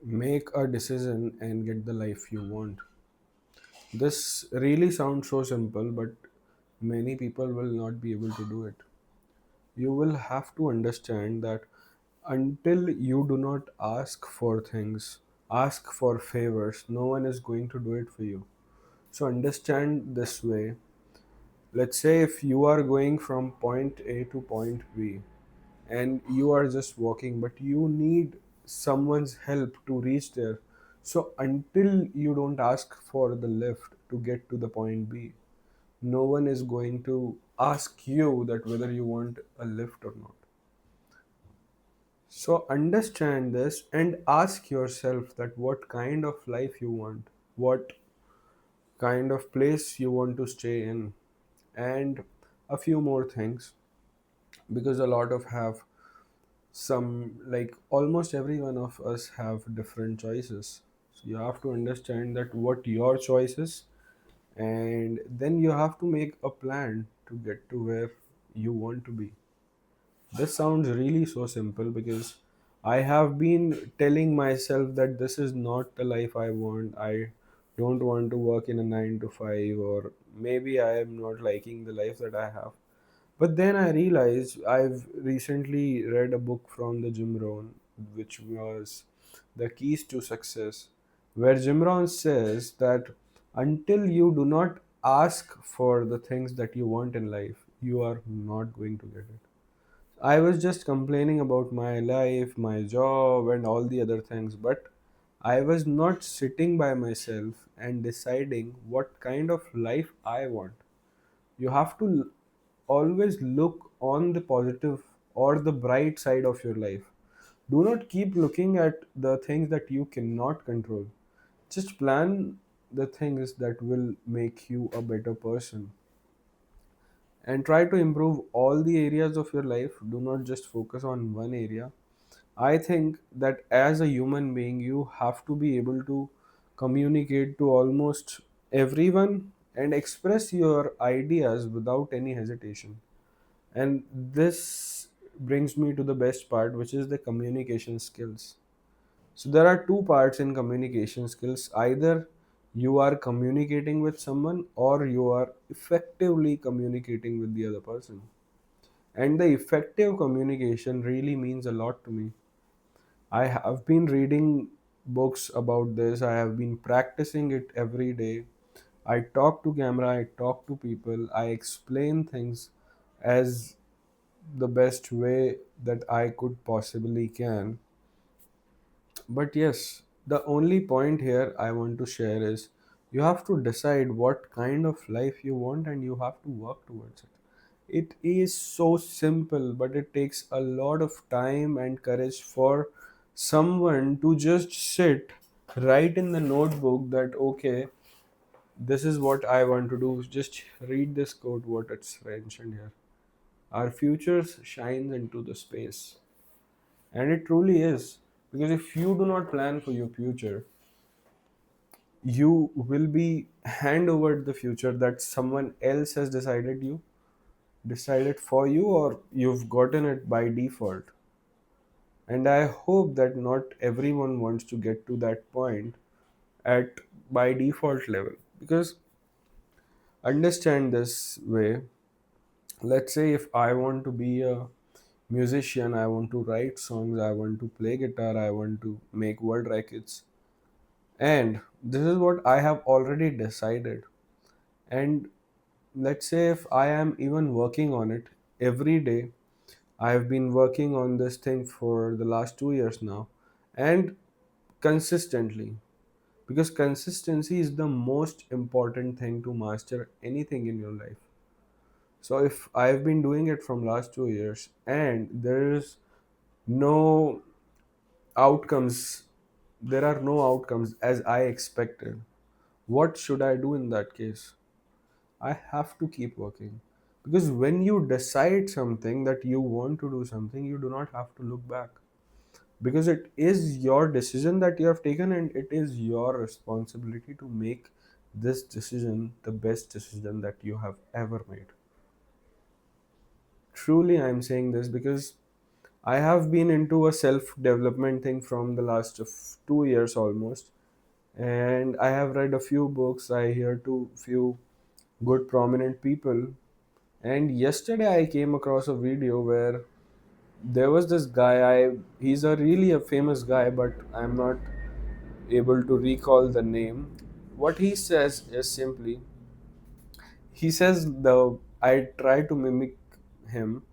Make a decision and get the life you want. This really sounds so simple, but many people will not be able to do it. You will have to understand that until you do not ask for things, ask for favors, no one is going to do it for you. So understand this way. Let's say if you are going from point A to point B and you are just walking, but you need someone's help to reach there. So until you don't ask for the lift to get to the point B, no one is going to ask you that whether you want a lift or not. So understand this and ask yourself that what kind of life you want, what kind of place you want to stay in, and a few more things, because a lot of have some, like almost every one of us have different choices. So you have to understand that what your choice is, and then you have to make a plan to get to where you want to be. This sounds really so simple because I have been telling myself that this is not the life I want. I don't want to work in a 9 to 5, or maybe I am not liking the life that I have. But then I realized I've recently read a book from the Jim Rohn, which was The Keys to Success, where Jim Rohn says that until you do not ask for the things that you want in life, you are not going to get it. I was just complaining about my life, my job, and all the other things, but I was not sitting by myself and deciding what kind of life I want. You have to always look on the positive or the bright side of your life. Do not keep looking at the things that you cannot control. Just plan the things that will make you a better person and try to improve all the areas of your life. Do not just focus on one area. I think that as a human being, you have to be able to communicate to almost everyone and express your ideas without any hesitation. And this brings me to the best part, which is the communication skills. So there are two parts in communication skills. Either you are communicating with someone or you are effectively communicating with the other person. And the effective communication really means a lot to me. I have been reading books about this. I have been practicing it every day. I talk to camera, I talk to people, I explain things as the best way that I could possibly can. But yes, the only point here I want to share is you have to decide what kind of life you want and you have to work towards it. It is so simple, but it takes a lot of time and courage for someone to just sit, write in the notebook that, okay, this is what I want to do. Just read this quote, what it's mentioned here. Our futures shines into the space. And it truly is. Because if you do not plan for your future, you will be hand over the future that someone else has decided for you, or you've gotten it by default. And I hope that not everyone wants to get to that point at by default level. Because understand this way, let's say if I want to be a musician, I want to write songs, I want to play guitar, I want to make world records. And this is what I have already decided. And let's say if I am even working on it every day, I have been working on this thing for the last 2 years now, and consistently, because consistency is the most important thing to master anything in your life. So if I've been doing it from last 2 years and there is no outcomes, there are no outcomes as I expected, what should I do in that case? I have to keep working. Because when you decide something that you want to do something, you do not have to look back. Because it is your decision that you have taken, and it is your responsibility to make this decision the best decision that you have ever made. Truly, I'm saying this because I have been into a self development thing from the last 2 years almost, and I have read a few books. I hear to few good prominent people, and yesterday I came across a video where there was this guy. He's a really a famous guy, but I'm not able to recall the name. What he says is simply, he says the I try to mimic him.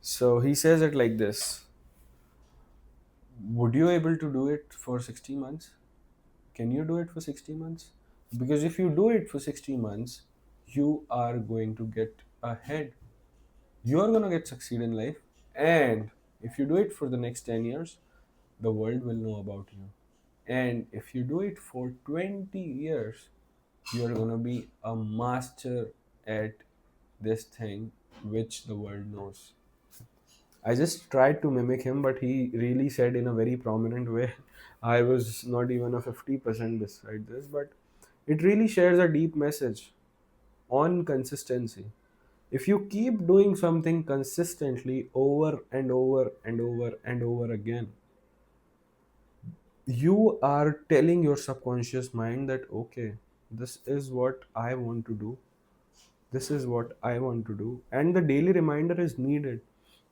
So he says it like this: would you able to do it for 60 months? Can you do it for 60 months? Because if you do it for 60 months, you are going to get ahead. You are going to get succeed in life. And if you do it for the next 10 years, the world will know about you. And if you do it for 20 years, you are going to be a master at this thing which the world knows. I just tried to mimic him, but he really said in a very prominent way. I was not even a 50% beside this, but it really shares a deep message on consistency. If you keep doing something consistently over and over and over and over again, you are telling your subconscious mind that, okay, this is what I want to do, this is what I want to do, and the daily reminder is needed.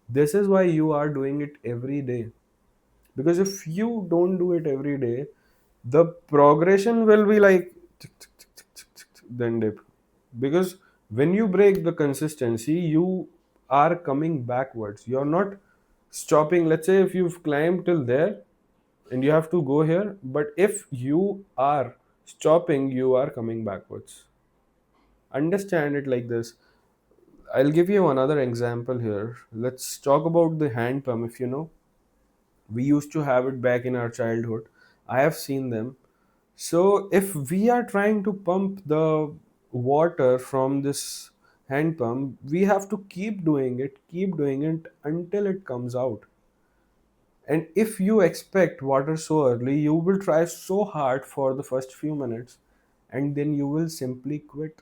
This is why you are doing it every day, because if you don't do it every day, the progression will be like tick, tick, tick, tick, tick, tick, tick, then dip. Because when you break the consistency, you are coming backwards, you're not stopping. Let's say if you've climbed till there and you have to go here, but if you are stopping, you are coming backwards. Understand it like this. I'll give you another example here. Let's talk about the hand pump. If you know, we used to have it back in our childhood. I have seen them. So if we are trying to pump the water from this hand pump, we have to keep doing it until it comes out. And if you expect water so early, you will try so hard for the first few minutes and then you will simply quit.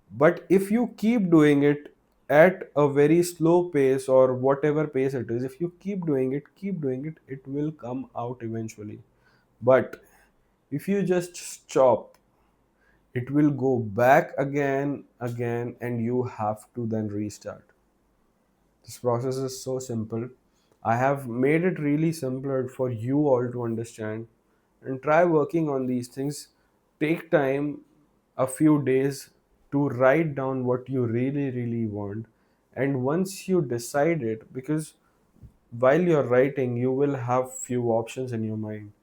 But if you keep doing it at a very slow pace or whatever pace it is, if you keep doing it, it will come out eventually. But if you just stop, it will go back again, and you have to then restart. This process is so simple. I have made it really simpler for you all to understand, and try working on these things. Take time, a few days, to write down what you really want. And once you decide it, because while you're writing, you will have few options in your mind.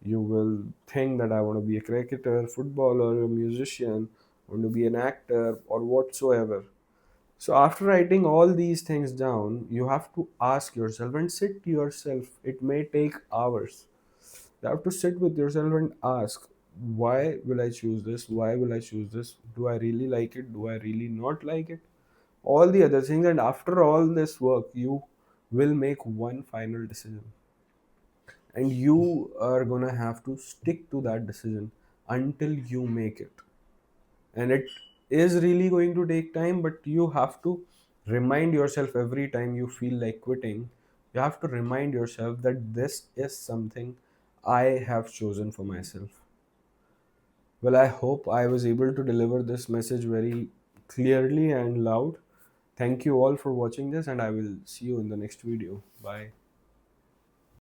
You will think that I want to be a cricketer, footballer, a musician, want to be an actor, or whatsoever. So after writing all these things down, you have to ask yourself and sit to yourself. It may take hours. You have to sit with yourself and ask, why will I choose this? Why will I choose this? Do I really like it? Do I really not like it? All the other things. And after all this work, you will make one final decision. And you are gonna have to stick to that decision until you make it. And it is really going to take time, but you have to remind yourself every time you feel like quitting. You have to remind yourself that this is something I have chosen for myself. Well, I hope I was able to deliver this message very clearly and loud. Thank you all for watching this, and I will see you in the next video. Bye.